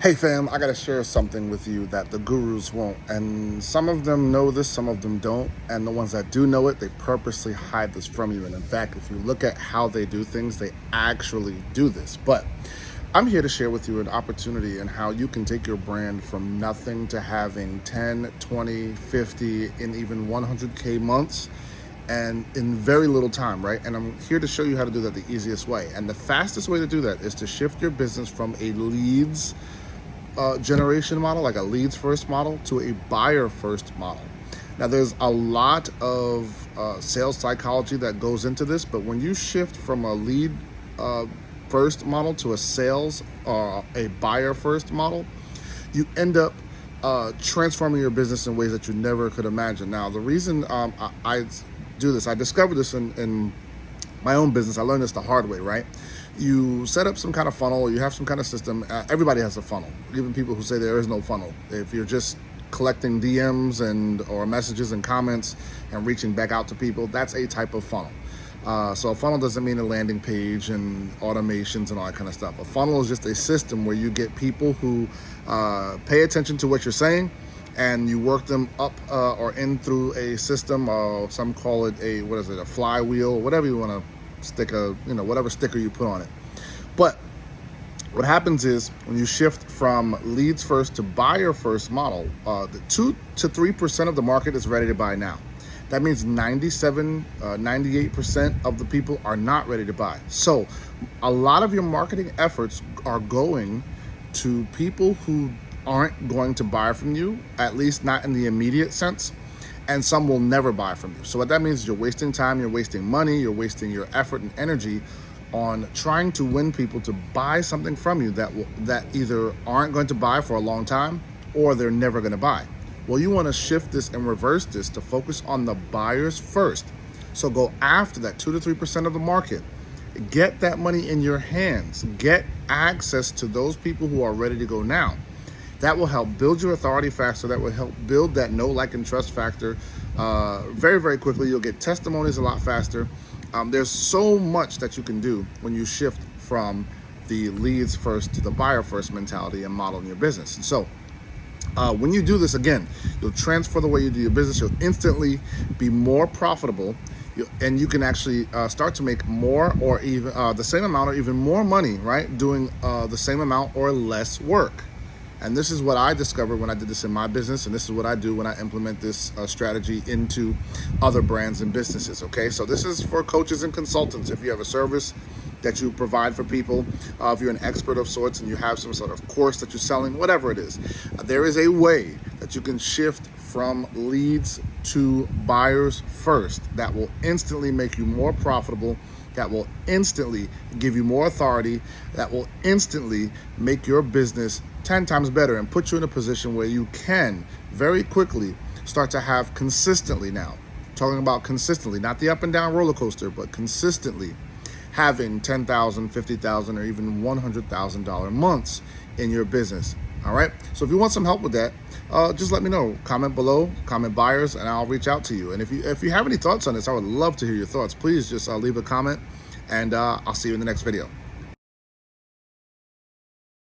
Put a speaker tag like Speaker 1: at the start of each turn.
Speaker 1: Hey fam, I gotta share something with you that the gurus won't. And some of them know this, some of them don't. And the ones that do know it, they purposely hide this from you. And in fact, if you look at how they do things, they actually do this. But I'm here to share with you an opportunity and how you can take your brand from nothing to having 10, 20, 50, and even 100K months and in very little time, right? And I'm here to show you how to do that the easiest way. And the fastest way to do that is to shift your business from a leads generation model, like a leads first model, to a buyer first model. Now, there's a lot of sales psychology that goes into this, but when you shift from a lead first model to a sales or a buyer first model, you end up transforming your business in ways that you never could imagine. Now, the reason I do this, I discovered this in my own business. I learned this the hard way, right? You set up some kind of funnel, you have some kind of system. Everybody has a funnel, even people who say there is no funnel. If you're just collecting DMs or messages and comments and reaching back out to people, that's a type of funnel. So a funnel doesn't mean a landing page and automations and all that kind of stuff. A funnel is just a system where you get people who pay attention to what you're saying, and you work them up or in through a system. Some call it a flywheel, whatever you want to stick whatever sticker you put on it. But what happens is when you shift from leads first to buyer first model, the 2 to 3% of the market is ready to buy now. That means 98% of the people are not ready to buy. So a lot of your marketing efforts are going to people who aren't going to buy from you, at least not in the immediate sense, and some will never buy from you. So what that means is you're wasting time, you're wasting money, you're wasting your effort and energy on trying to win people to buy something from you that either aren't going to buy for a long time or they're never going to buy. Well, you want to shift this and reverse this to focus on the buyers first. So go after that 2 to 3% of the market. Get that money in your hands. Get access to those people who are ready to go now. That will help build your authority faster. That will help build that know, like, and trust factor very, very quickly. You'll get testimonies a lot faster. There's so much that you can do when you shift from the leads first to the buyer first mentality and model in your business. And so when you do this, again, you'll transfer the way you do your business. You'll instantly be more profitable. And you can actually start to make more or even the same amount or even more money, right? Doing the same amount or less work. And this is what I discovered when I did this in my business, and this is what I do when I implement this strategy into other brands and businesses, okay? So this is for coaches and consultants. If you have a service that you provide for people, if you're an expert of sorts and you have some sort of course that you're selling, whatever it is, there is a way that you can shift from leads to buyers first that will instantly make you more profitable, that will instantly give you more authority, that will instantly make your business 10 times better and put you in a position where you can very quickly start to have consistently, now talking about consistently, not the up and down roller coaster, but consistently having $10,000, $50,000, or even $100,000 months in your business. All right. So if you want some help with that, just let me know. Comment below, comment buyers, and I'll reach out to you. And if you have any thoughts on this, I would love to hear your thoughts. Please just leave a comment, and I'll see you in the next video.